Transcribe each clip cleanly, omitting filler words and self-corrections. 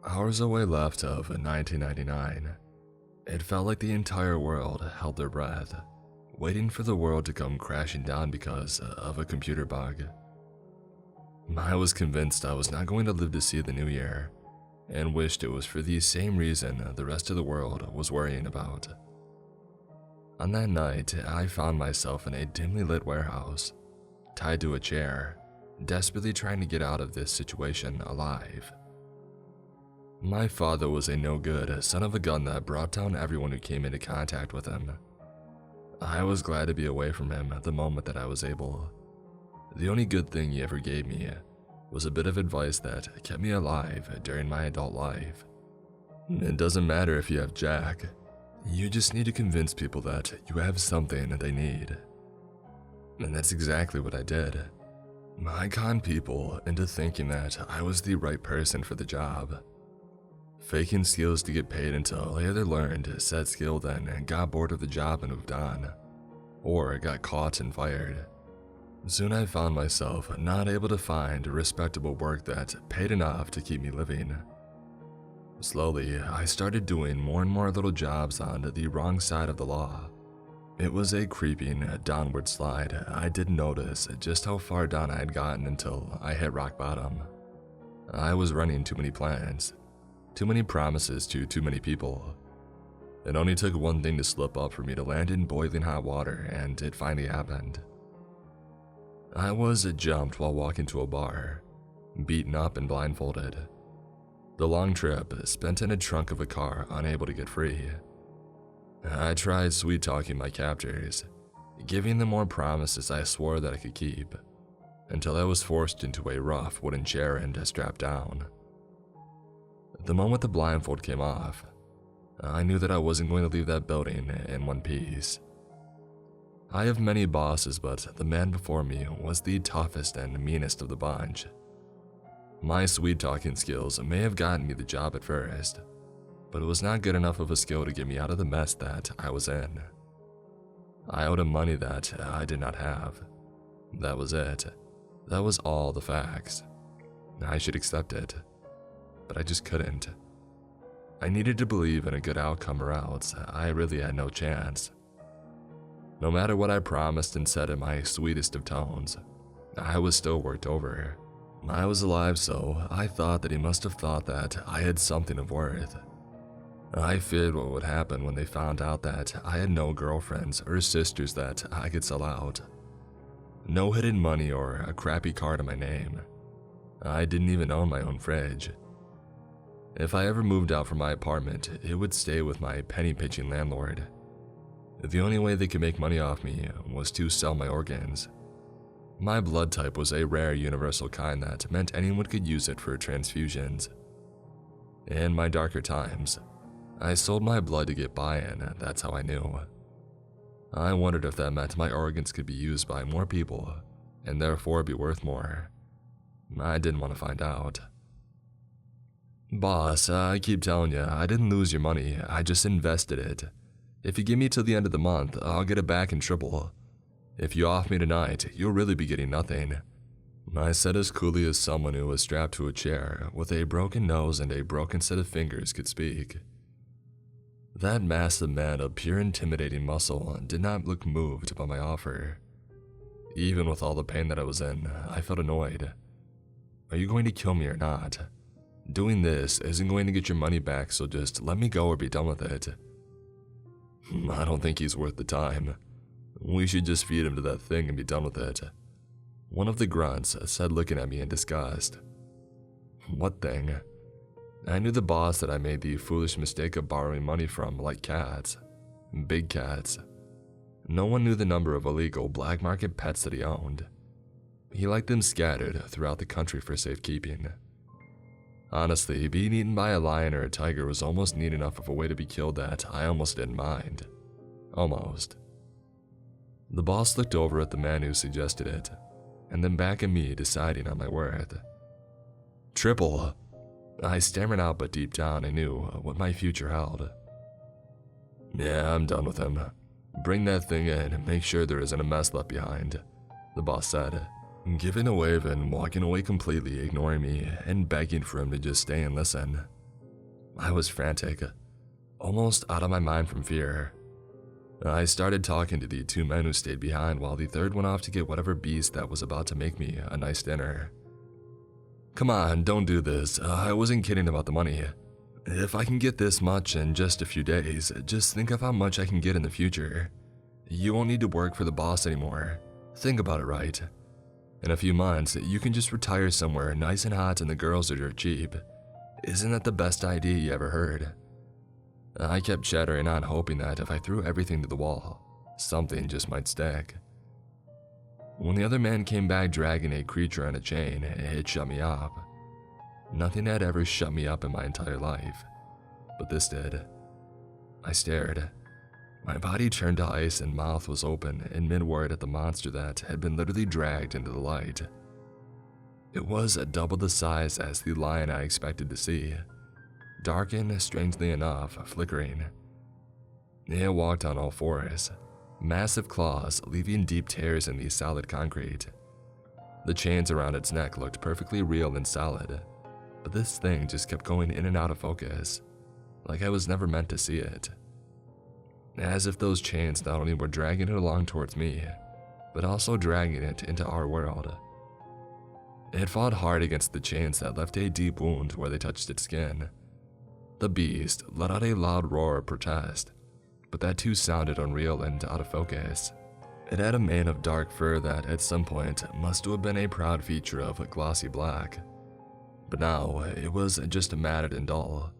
Hours away left of 1999. It felt like the entire world held their breath, waiting for the world to come crashing down because of a computer bug. I was convinced I was not going to live to see the new year, and wished it was for the same reason the rest of the world was worrying about. On that night, I found myself in a dimly lit warehouse, tied to a chair, desperately trying to get out of this situation alive. My father was a no-good son of a gun that brought down everyone who came into contact with him. I was glad to be away from him the moment that I was able. The only good thing he ever gave me was a bit of advice that kept me alive during my adult life. It doesn't matter if you have Jack, you just need to convince people that you have something that they need. And that's exactly what I did. I conned people into thinking that I was the right person for the job. Faking skills to get paid until I either learned said skill then got bored of the job and moved on, or got caught and fired. Soon I found myself not able to find respectable work that paid enough to keep me living. Slowly, I started doing more and more little jobs on the wrong side of the law. It was a creeping downward slide. I didn't notice just how far down I had gotten until I hit rock bottom. I was running too many plans, too many promises to too many people. It only took one thing to slip up for me to land in boiling hot water, and it finally happened. I was jumped while walking to a bar, beaten up and blindfolded. The long trip spent in a trunk of a car, unable to get free. I tried sweet-talking my captors, giving them more promises I swore that I could keep, until I was forced into a rough wooden chair and strapped down. The moment the blindfold came off, I knew that I wasn't going to leave that building in one piece. I have many bosses, but the man before me was the toughest and meanest of the bunch. My sweet-talking skills may have gotten me the job at first, but it was not good enough of a skill to get me out of the mess that I was in. I owed him money that I did not have. That was it. That was all the facts. I should accept it, but I just couldn't. I needed to believe in a good outcome or else I really had no chance. No matter what I promised and said in my sweetest of tones, I was still worked over. I was alive, so I thought that he must have thought that I had something of worth. I feared what would happen when they found out that I had no girlfriends or sisters that I could sell out. No hidden money or a crappy car to my name. I didn't even own my own fridge. If I ever moved out from my apartment, it would stay with my penny-pinching landlord. The only way they could make money off me was to sell my organs. My blood type was a rare universal kind that meant anyone could use it for transfusions. In my darker times, I sold my blood to get by, and that's how I knew. I wondered if that meant my organs could be used by more people, and therefore be worth more. I didn't want to find out. Boss, I keep telling you, I didn't lose your money, I just invested it. If you give me till the end of the month, I'll get it back in triple. If you off me tonight, you'll really be getting nothing. I said as coolly as someone who was strapped to a chair with a broken nose and a broken set of fingers could speak. That massive man of pure intimidating muscle did not look moved by my offer. Even with all the pain that I was in, I felt annoyed. Are you going to kill me or not? Doing this isn't going to get your money back, so just let me go or be done with it. I don't think he's worth the time. We should just feed him to that thing and be done with it. One of the grunts said, looking at me in disgust. What thing? I knew the boss that I made the foolish mistake of borrowing money from like cats. Big cats. No one knew the number of illegal black market pets that he owned. He liked them scattered throughout the country for safekeeping. Honestly, being eaten by a lion or a tiger was almost neat enough of a way to be killed that I almost didn't mind. Almost. The boss looked over at the man who suggested it, and then back at me deciding on my worth. Triple! I stammered out, but deep down I knew what my future held. Yeah, I'm done with him. Bring that thing in and make sure there isn't a mess left behind, the boss said, giving a wave and walking away completely, ignoring me and begging for him to just stay and listen. I was frantic, almost out of my mind from fear. I started talking to the two men who stayed behind while the third went off to get whatever beast that was about to make me a nice dinner. Come on, don't do this. I wasn't kidding about the money. If I can get this much in just a few days, just think of how much I can get in the future. You won't need to work for the boss anymore. Think about it right. In a few months, you can just retire somewhere nice and hot and the girls are dirt cheap. Isn't that the best idea you ever heard? I kept chattering on, hoping that if I threw everything to the wall, something just might stick. When the other man came back dragging a creature on a chain, it shut me up. Nothing had ever shut me up in my entire life, but this did. I stared. My body turned to ice and mouth was open in mid-word at the monster that had been literally dragged into the light. It was double the size as the lion I expected to see, dark and, strangely enough, flickering. It walked on all fours, massive claws leaving deep tears in the solid concrete. The chains around its neck looked perfectly real and solid, but this thing just kept going in and out of focus, like I was never meant to see it. As if those chains not only were dragging it along towards me, but also dragging it into our world. It fought hard against the chains that left a deep wound where they touched its skin. The beast let out a loud roar of protest, but that too sounded unreal and out of focus. It had a mane of dark fur that at some point must have been a proud feature of glossy black, but now it was just matted and dull.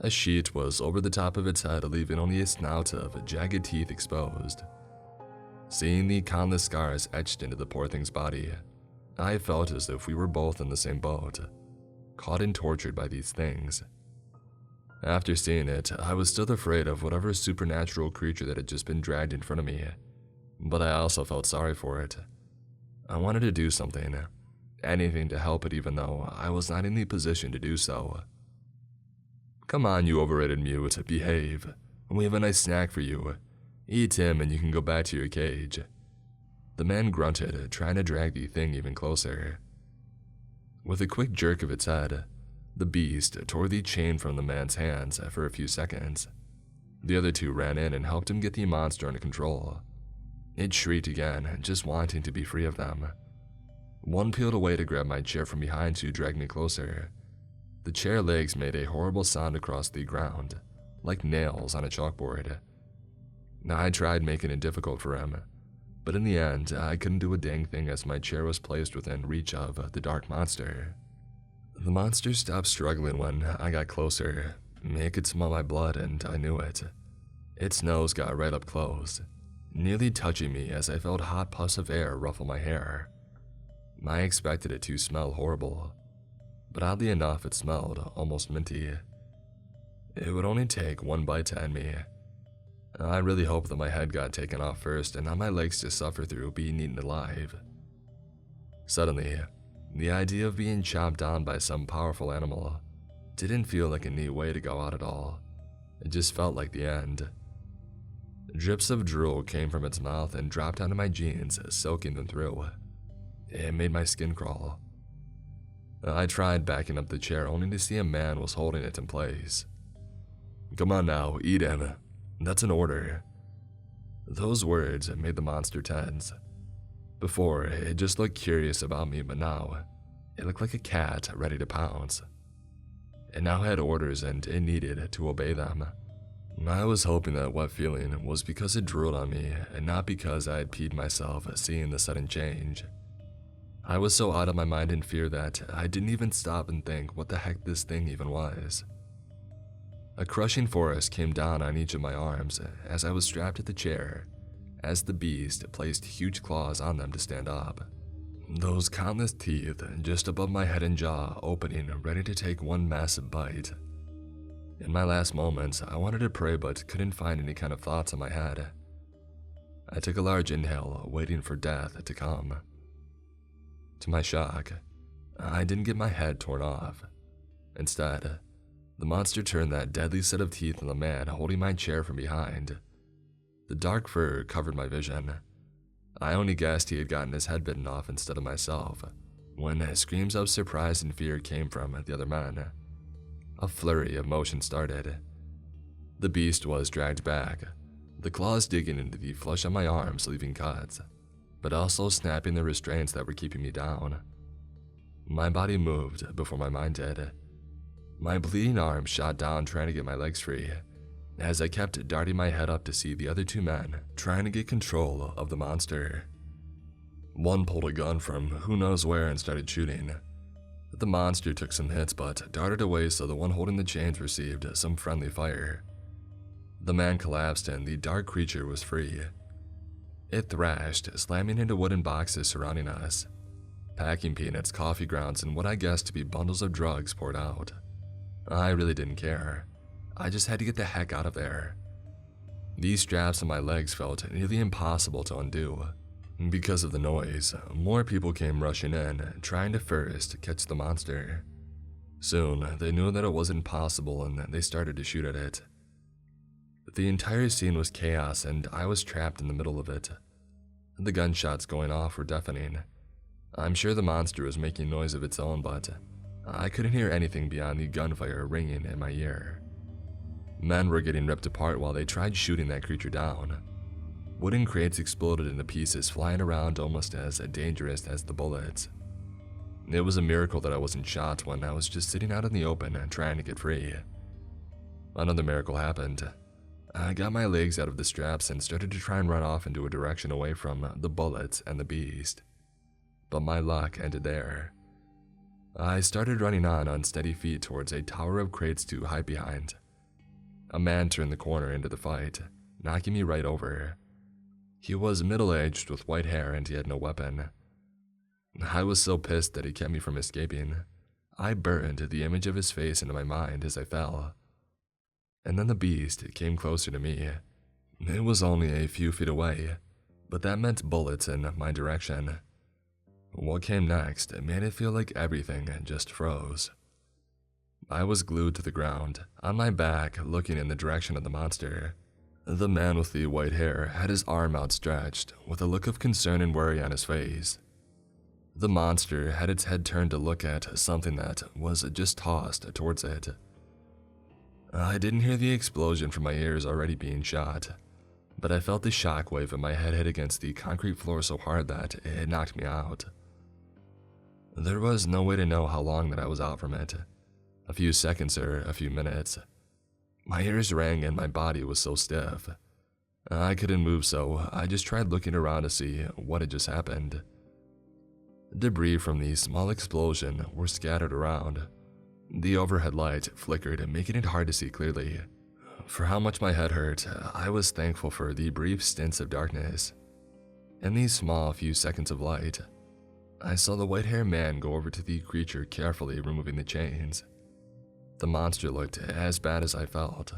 A sheet was over the top of its head, leaving only a snout of jagged teeth exposed. Seeing the countless scars etched into the poor thing's body, I felt as if we were both in the same boat, caught and tortured by these things. After seeing it, I was still afraid of whatever supernatural creature that had just been dragged in front of me, but I also felt sorry for it. I wanted to do something, anything to help it even though I was not in the position to do so. Come on, you overrated mute, behave. We have a nice snack for you. Eat him and you can go back to your cage. The man grunted, trying to drag the thing even closer. With a quick jerk of its head, the beast tore the chain from the man's hands for a few seconds. The other two ran in and helped him get the monster under control. It shrieked again, just wanting to be free of them. One peeled away to grab my chair from behind to drag me closer. The chair legs made a horrible sound across the ground, like nails on a chalkboard. I tried making it difficult for him, but in the end, I couldn't do a dang thing as my chair was placed within reach of the dark monster. The monster stopped struggling when I got closer. It could smell my blood and I knew it. Its nose got right up close, nearly touching me as I felt hot puffs of air ruffle my hair. I expected it to smell horrible, but oddly enough it smelled almost minty. It would only take one bite to end me. I really hoped that my head got taken off first and not my legs to suffer through being eaten alive. Suddenly, the idea of being chomped down by some powerful animal didn't feel like a neat way to go out at all. It just felt like the end. Drips of drool came from its mouth and dropped onto my jeans, soaking them through. It made my skin crawl. I tried backing up the chair only to see a man was holding it in place. Come on now, eat him. That's an order. Those words made the monster tense. Before, it just looked curious about me, but now, it looked like a cat ready to pounce. It now had orders and it needed to obey them. I was hoping that wet feeling was because it drooled on me and not because I had peed myself seeing the sudden change. I was so out of my mind in fear that I didn't even stop and think what the heck this thing even was. A crushing force came down on each of my arms as I was strapped to the chair, as the beast placed huge claws on them to stand up. Those countless teeth just above my head and jaw opening, ready to take one massive bite. In my last moments, I wanted to pray but couldn't find any kind of thoughts in my head. I took a large inhale, waiting for death to come. To my shock, I didn't get my head torn off. Instead, the monster turned that deadly set of teeth on the man holding my chair from behind. The dark fur covered my vision. I only guessed he had gotten his head bitten off instead of myself, when screams of surprise and fear came from the other men. a flurry of motion started. The beast was dragged back, the claws digging into the flesh on my arms, leaving cuts, but also snapping the restraints that were keeping me down. My body moved before my mind did. My bleeding arm shot down trying to get my legs free, as I kept darting my head up to see the other two men trying to get control of the monster. One pulled a gun from who knows where and started shooting. The monster took some hits but darted away, so the one holding the chains received some friendly fire. The man collapsed and the dark creature was free. It thrashed, slamming into wooden boxes surrounding us. Packing peanuts, coffee grounds, and what I guessed to be bundles of drugs poured out. I really didn't care. I just had to get the heck out of there. These straps on my legs felt nearly impossible to undo. Because of the noise, more people came rushing in, trying to first catch the monster. Soon, they knew that it wasn't possible and they started to shoot at it. The entire scene was chaos and I was trapped in the middle of it. The gunshots going off were deafening. I'm sure the monster was making noise of its own, but I couldn't hear anything beyond the gunfire ringing in my ear. Men were getting ripped apart while they tried shooting that creature down. Wooden crates exploded into pieces, flying around almost as dangerous as the bullets. It was a miracle that I wasn't shot when I was just sitting out in the open trying to get free. Another miracle happened. I got my legs out of the straps and started to try and run off into a direction away from the bullets and the beast. But my luck ended there. I started running on unsteady feet towards a tower of crates to hide behind. A man turned the corner into the fight, knocking me right over. He was middle-aged with white hair and he had no weapon. I was so pissed that he kept me from escaping. I burned the image of his face into my mind as I fell. And then the beast came closer to me. It was only a few feet away, but that meant bullets in my direction. What came next made it feel like everything just froze. I was glued to the ground, on my back, looking in the direction of the monster. The man with the white hair had his arm outstretched, with a look of concern and worry on his face. The monster had its head turned to look at something that was just tossed towards it. I didn't hear the explosion from my ears already being shot, but I felt the shockwave in my head hit against the concrete floor so hard that it knocked me out. There was no way to know how long that I was out from it. A few seconds or a few minutes. My ears rang and my body was so stiff. I couldn't move, so I just tried looking around to see what had just happened. Debris from the small explosion were scattered around. The overhead light flickered, making it hard to see clearly. For how much my head hurt, I was thankful for the brief stints of darkness. In these small few seconds of light, I saw the white-haired man go over to the creature, carefully removing the chains. The monster looked as bad as I felt.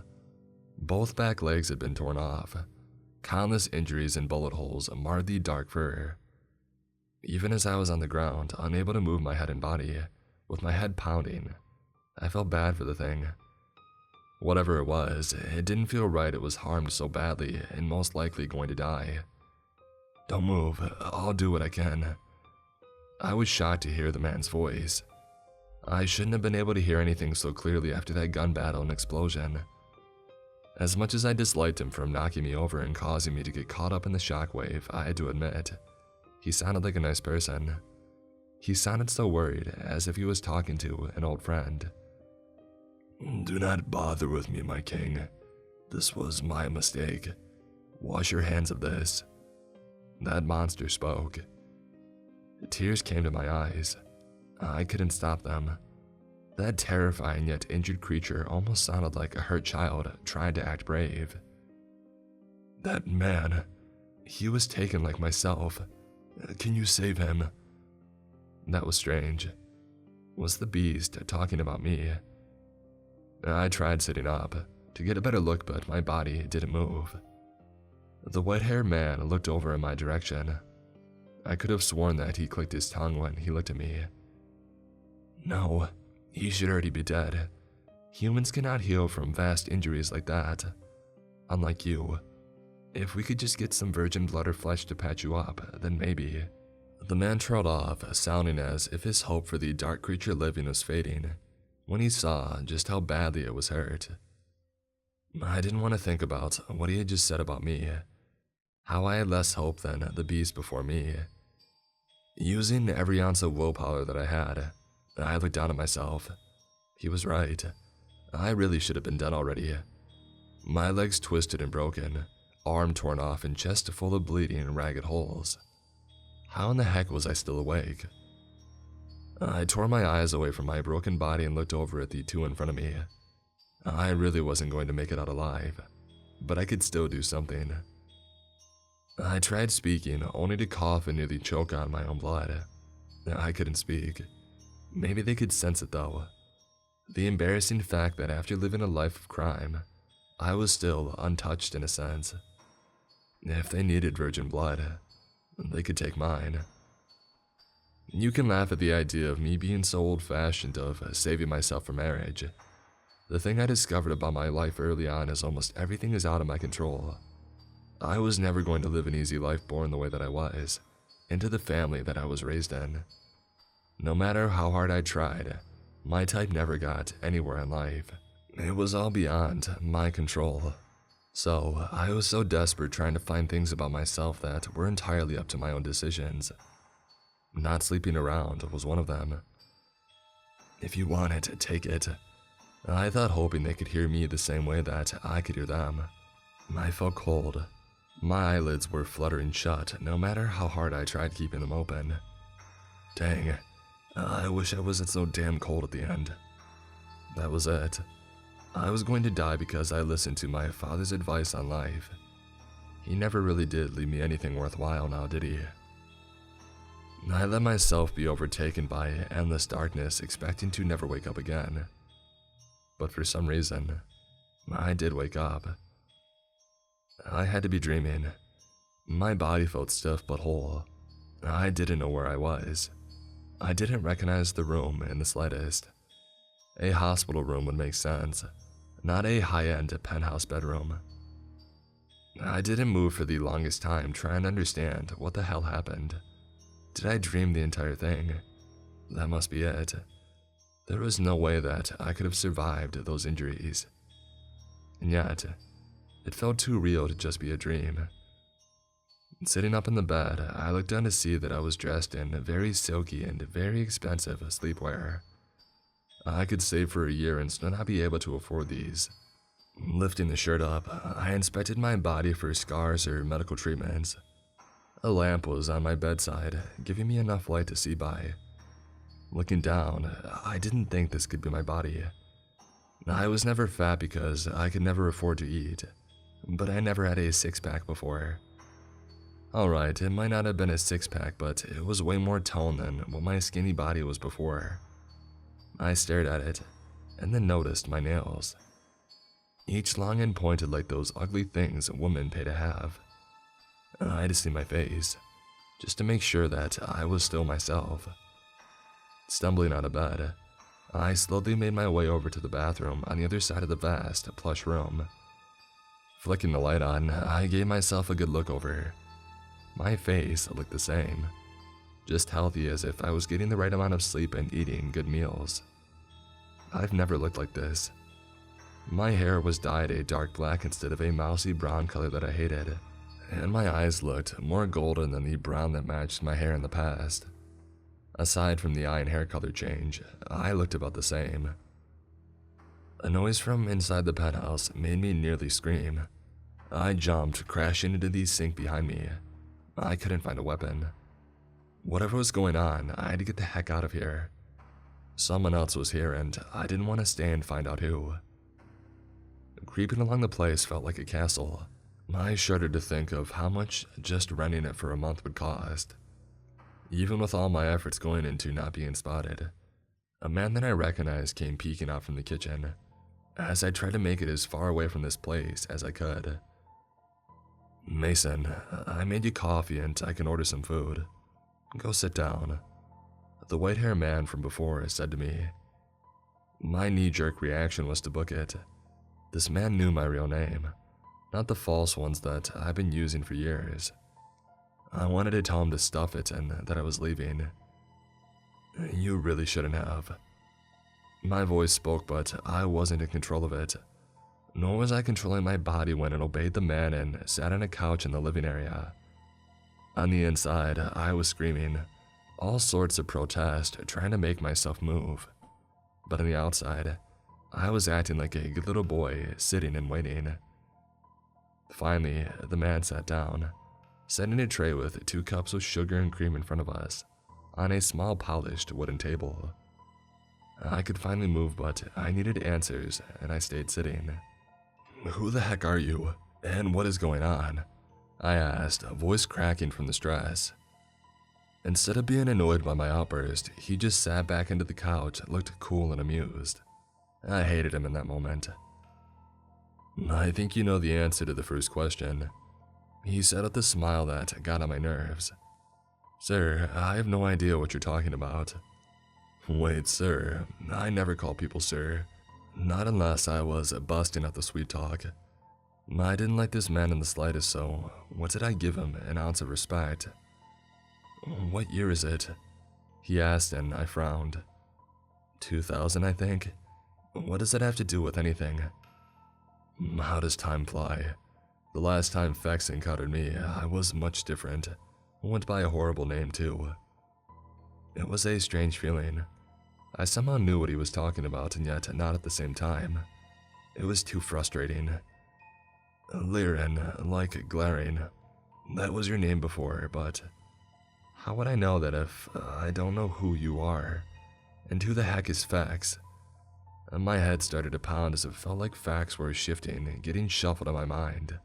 Both back legs had been torn off. Countless injuries and bullet holes marred the dark fur. Even as I was on the ground, unable to move my head and body, with my head pounding, I felt bad for the thing. Whatever it was, it didn't feel right. It was harmed so badly and most likely going to die. "Don't move, I'll do what I can." I was shocked to hear the man's voice. I shouldn't have been able to hear anything so clearly after that gun battle and explosion. As much as I disliked him from knocking me over and causing me to get caught up in the shockwave, I had to admit, he sounded like a nice person. He sounded so worried, as if he was talking to an old friend. "Do not bother with me, my king. This was my mistake. Wash your hands of this." That monster spoke. Tears came to my eyes. I couldn't stop them. That terrifying yet injured creature almost sounded like a hurt child trying to act brave. "That man, he was taken like myself. Can you save him?" That was strange. Was the beast talking about me? I tried sitting up to get a better look, but my body didn't move. The white-haired man looked over in my direction. I could have sworn that he clicked his tongue when he looked at me. No, he should already be dead. Humans cannot heal from vast injuries like that. Unlike you. If we could just get some virgin blood or flesh to patch you up, then maybe. The man trailed off, sounding as if his hope for the dark creature living was fading. when he saw just how badly it was hurt. I didn't want to think about what he had just said about me, how I had less hope than the beast before me. Using every ounce of willpower that I had, I looked down at myself. He was right. I really should have been dead already. My legs twisted and broken, arm torn off and chest full of bleeding and ragged holes. How in the heck was I still awake? I tore my eyes away from my broken body and looked over at the two in front of me. I really wasn't going to make it out alive, but I could still do something. I tried speaking, only to cough and nearly choke on my own blood. I couldn't speak. Maybe they could sense it though. The embarrassing fact that after living a life of crime, I was still untouched in a sense. If they needed virgin blood, they could take mine. You can laugh at the idea of me being so old-fashioned of saving myself for marriage. The thing I discovered about my life early on is almost everything is out of my control. I was never going to live an easy life born the way that I was, into the family that I was raised in. No matter how hard I tried, my type never got anywhere in life. It was all beyond my control. So I was so desperate trying to find things about myself that were entirely up to my own decisions. Not sleeping around was one of them. If you want it, take it. I thought, hoping they could hear me the same way that I could hear them. I felt cold. My eyelids were fluttering shut, no matter how hard I tried keeping them open. Dang, I wish I wasn't so damn cold at the end. That was it. I was going to die because I listened to my father's advice on life. He never really did leave me anything worthwhile now, did he? I let myself be overtaken by endless darkness, expecting to never wake up again. But for some reason, I did wake up. I had to be dreaming. My body felt stiff but whole. I didn't know where I was. I didn't recognize the room in the slightest. A hospital room would make sense, not a high-end penthouse bedroom. I didn't move for the longest time, trying to understand what the hell happened. Did I dream the entire thing? That must be it. There was no way that I could have survived those injuries. And yet, it felt too real to just be a dream. Sitting up in the bed, I looked down to see that I was dressed in very silky and very expensive sleepwear. I could save for a year and still not be able to afford these. Lifting the shirt up, I inspected my body for scars or medical treatments. A lamp was on my bedside, giving me enough light to see by. Looking down, I didn't think this could be my body. I was never fat because I could never afford to eat, but I never had a six-pack before. Alright, it might not have been a six-pack, but it was way more toned than what my skinny body was before. I stared at it, and then noticed my nails. Each long and pointed like those ugly things women pay to have. I had to see my face, just to make sure that I was still myself. Stumbling out of bed, I slowly made my way over to the bathroom on the other side of the vast, plush room. Flicking the light on, I gave myself a good look over. My face looked the same, just healthy as if I was getting the right amount of sleep and eating good meals. I've never looked like this. My hair was dyed a dark black instead of a mousy brown color that I hated, and my eyes looked more golden than the brown that matched my hair in the past. Aside from the eye and hair color change, I looked about the same. A noise from inside the penthouse made me nearly scream. I jumped, crashing into the sink behind me. I couldn't find a weapon. Whatever was going on, I had to get the heck out of here. Someone else was here and I didn't want to stay and find out who. Creeping along the place felt like a castle. I shuddered to think of how much just renting it for a month would cost. Even with all my efforts going into not being spotted, a man that I recognized came peeking out from the kitchen, as I tried to make it as far away from this place as I could. "Mason, I made you coffee and I can order some food. Go sit down," the white-haired man from before said to me. My knee-jerk reaction was to book it. This man knew my real name, not the false ones that I've been using for years. I wanted to tell him to stuff it and that I was leaving. "You really shouldn't have." My voice spoke, but I wasn't in control of it. Nor was I controlling my body when it obeyed the man and sat on a couch in the living area. On the inside, I was screaming, all sorts of protest, trying to make myself move. But on the outside, I was acting like a good little boy, sitting and waiting. Finally, the man sat down, setting a tray with 2 cups of sugar and cream in front of us, on a small polished wooden table. I could finally move, but I needed answers, and I stayed sitting. "Who the heck are you, and what is going on?" I asked, voice cracking from the stress. Instead of being annoyed by my outburst, he just sat back into the couch, looked cool and amused. I hated him in that moment. "I think you know the answer to the first question," he said with a smile that got on my nerves. "Sir, I have no idea what you're talking about." "Wait, sir, I never call people sir. Not unless I was busting at the sweet talk. I didn't like this man in the slightest, so what did I give him an ounce of respect?" "What year is it?" he asked, and I frowned. 2000, I think. What does that have to do with anything? How does time fly? The last time Fex encountered me, I was much different. Went by a horrible name, too. It was a strange feeling. I somehow knew what he was talking about, and yet not at the same time. It was too frustrating. Liren, like glaring. That was your name before, but how would I know that if I don't know who you are? And who the heck is Fex? My head started to pound as it felt like facts were shifting, getting shuffled in my mind.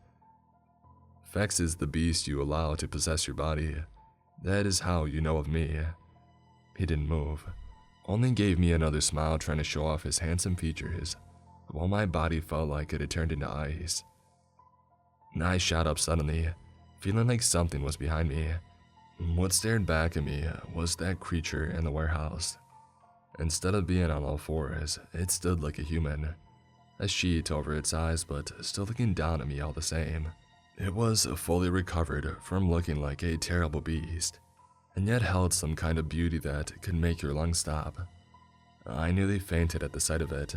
Fex is the beast you allow to possess your body. That is how you know of me. He didn't move, only gave me another smile, trying to show off his handsome features, while my body felt like it had turned into ice. I shot up suddenly, feeling like something was behind me. What stared back at me was that creature in the warehouse. Instead of being on all fours, it stood like a human, a sheet over its eyes, but still looking down at me all the same. It was fully recovered from looking like a terrible beast, and yet held some kind of beauty that could make your lungs stop. I nearly fainted at the sight of it,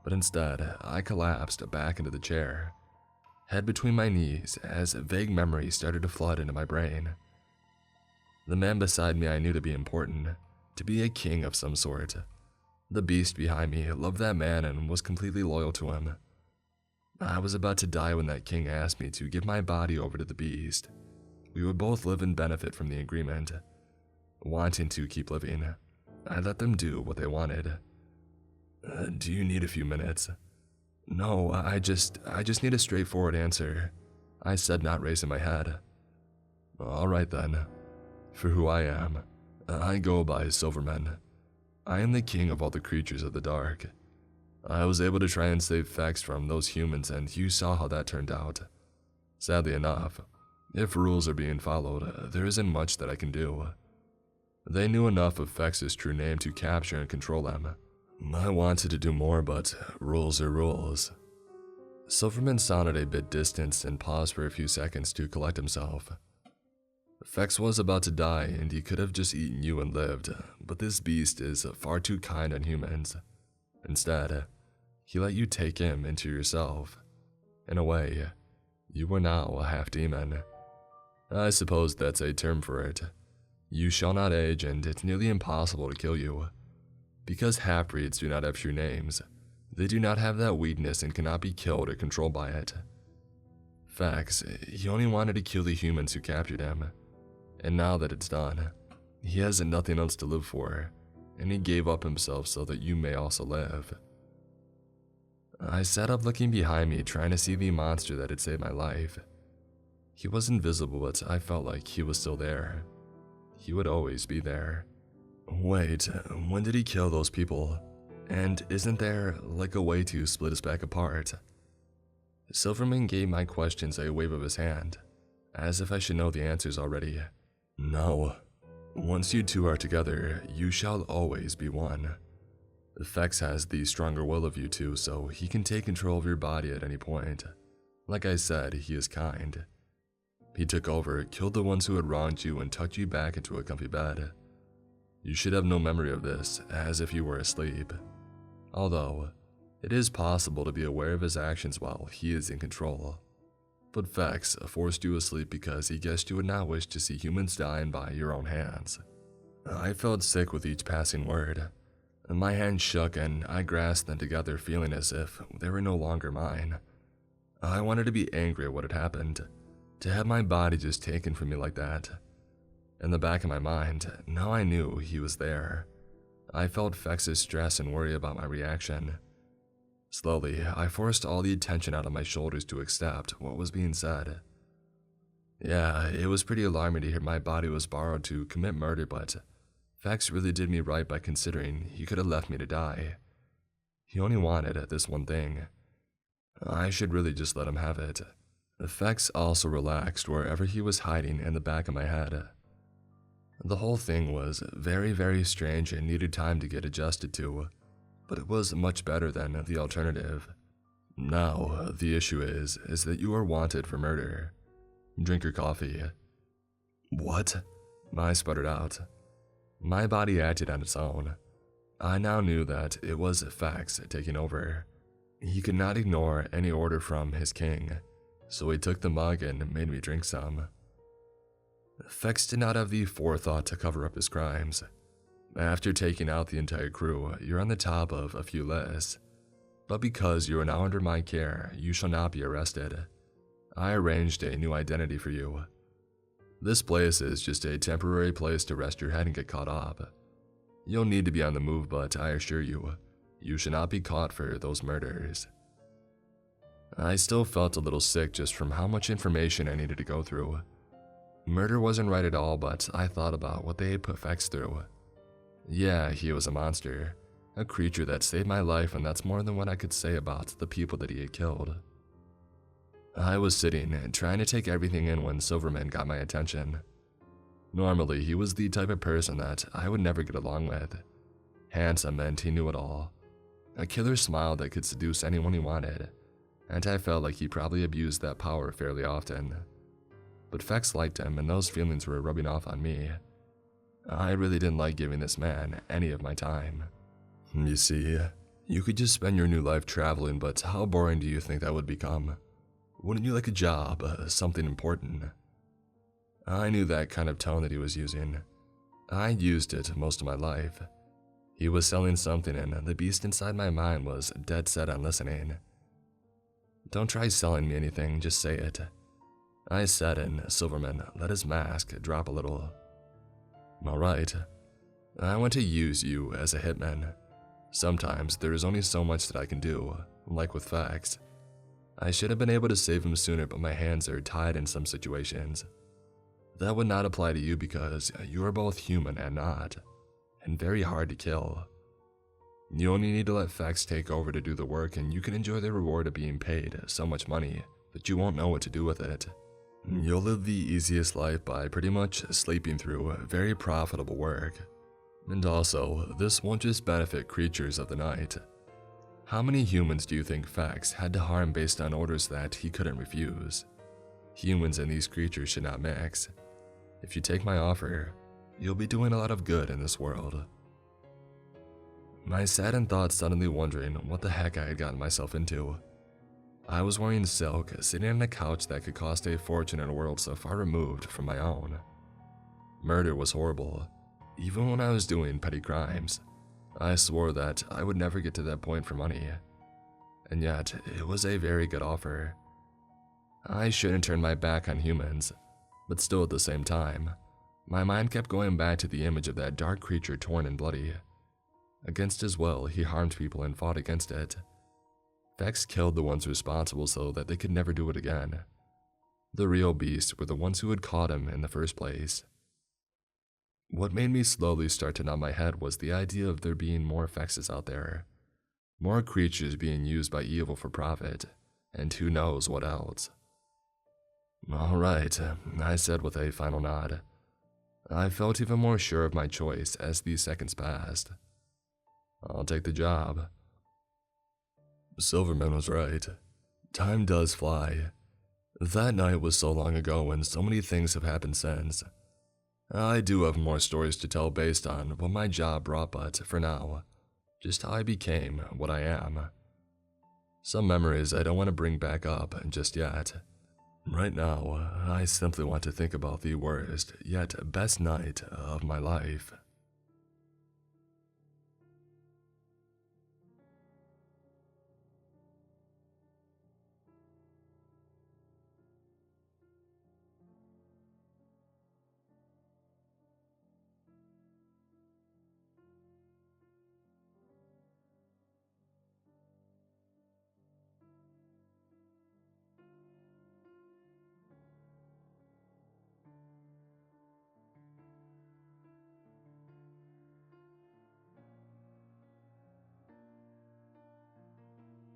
but instead I collapsed back into the chair, head between my knees as vague memories started to flood into my brain. The man beside me I knew to be important, to be a king of some sort. The beast behind me loved that man and was completely loyal to him. I was about to die when that king asked me to give my body over to the beast. We would both live and benefit from the agreement. Wanting to keep living, I let them do what they wanted. Do you need a few minutes?" "No, I just need a straightforward answer," I said, not raising my head. "All right then. For who I am, I go by Silverman. I am the king of all the creatures of the dark. I was able to try and save Fex from those humans, and you saw how that turned out. Sadly enough, if rules are being followed, there isn't much that I can do. They knew enough of Fex's true name to capture and control them. I wanted to do more, but rules are rules." Silverman sounded a bit distanced and paused for a few seconds to collect himself. "Fex was about to die, and he could have just eaten you and lived, but this beast is far too kind on humans. Instead, he let you take him into yourself. In a way, you are now a half-demon. I suppose that's a term for it. You shall not age, and it's nearly impossible to kill you. Because half-breeds do not have true names, they do not have that weakness and cannot be killed or controlled by it. Fex, he only wanted to kill the humans who captured him. And now that it's done, he has nothing else to live for, and he gave up himself so that you may also live." I sat up looking behind me, trying to see the monster that had saved my life. He was invisible, but I felt like he was still there. He would always be there. "Wait, when did he kill those people? And isn't there, like, a way to split us back apart?" Silverman gave my questions a wave of his hand, as if I should know the answers already. "No. Once you two are together, you shall always be one. Fex has the stronger will of you two, so he can take control of your body at any point. Like I said, he is kind. He took over, killed the ones who had wronged you, and tucked you back into a comfy bed. You should have no memory of this, as if you were asleep. Although, it is possible to be aware of his actions while he is in control. But Fex forced you asleep because he guessed you would not wish to see humans dying by your own hands. I felt sick with each passing word. My hands shook and I grasped them together, feeling as if they were no longer mine. I wanted to be angry at what had happened, to have my body just taken from me like that. In the back of my mind, now I knew he was there. I felt Fex's stress and worry about my reaction. Slowly, I forced all the attention out of my shoulders to accept what was being said. Yeah, it was pretty alarming to hear my body was borrowed to commit murder, but Fex really did me right by considering he could have left me to die. He only wanted this one thing. I should really just let him have it. Fex also relaxed wherever he was hiding in the back of my head. The whole thing was very, very strange and needed time to get adjusted to, but it was much better than the alternative. Now, the issue is that you are wanted for murder. Drink your coffee. What? I sputtered out. My body acted on its own. I now knew that it was Fex taking over. He could not ignore any order from his king, so he took the mug and made me drink some. Fex did not have the forethought to cover up his crimes. After taking out the entire crew, you're on the top of a few lists. But because you are now under my care, you shall not be arrested. I arranged a new identity for you. This place is just a temporary place to rest your head and get caught up. You'll need to be on the move, but I assure you, you should not be caught for those murders. I still felt a little sick just from how much information I needed to go through. Murder wasn't right at all, but I thought about what they had put Fex through. Yeah, he was a monster, a creature that saved my life, and that's more than what I could say about the people that he had killed. I was sitting and trying to take everything in when Silverman got my attention. Normally, he was the type of person that I would never get along with. Handsome, and he knew it all. A killer smile that could seduce anyone he wanted, and I felt like he probably abused that power fairly often. But Fex liked him, and those feelings were rubbing off on me. I really didn't like giving this man any of my time. You see, you could just spend your new life traveling, but how boring do you think that would become? Wouldn't you like a job, something important? I knew that kind of tone that he was using. I used it most of my life. He was selling something, and the beast inside my mind was dead set on listening. Don't try selling me anything, just say it. I said, and Silverman let his mask drop a little. Alright, I want to use you as a hitman. Sometimes there is only so much that I can do, like with Fex. I should have been able to save him sooner, but my hands are tied in some situations. That would not apply to you because you are both human and not, and very hard to kill. You only need to let Fex take over to do the work, and you can enjoy the reward of being paid so much money, but you won't know what to do with it. You'll live the easiest life by pretty much sleeping through very profitable work. And also, this won't just benefit creatures of the night. How many humans do you think Fex had to harm based on orders that he couldn't refuse? Humans and these creatures should not mix. If you take my offer, you'll be doing a lot of good in this world. I sat and thought, suddenly wondering what the heck I had gotten myself into. I was wearing silk, sitting on a couch that could cost a fortune in a world so far removed from my own. Murder was horrible, even when I was doing petty crimes. I swore that I would never get to that point for money. And yet, it was a very good offer. I shouldn't turn my back on humans, but still at the same time, my mind kept going back to the image of that dark creature torn and bloody. Against his will, he harmed people and fought against it. Fex killed the ones responsible so that they could never do it again. The real beasts were the ones who had caught him in the first place. What made me slowly start to nod my head was the idea of there being more Fexes out there. More creatures being used by evil for profit, and who knows what else. Alright, I said with a final nod. I felt even more sure of my choice as the seconds passed. I'll take the job. Silverman was right. Time does fly. That night was so long ago, and so many things have happened since. I do have more stories to tell based on what my job brought, but for now, just how I became what I am. Some memories I don't want to bring back up just yet. Right now, I simply want to think about the worst, yet best night of my life.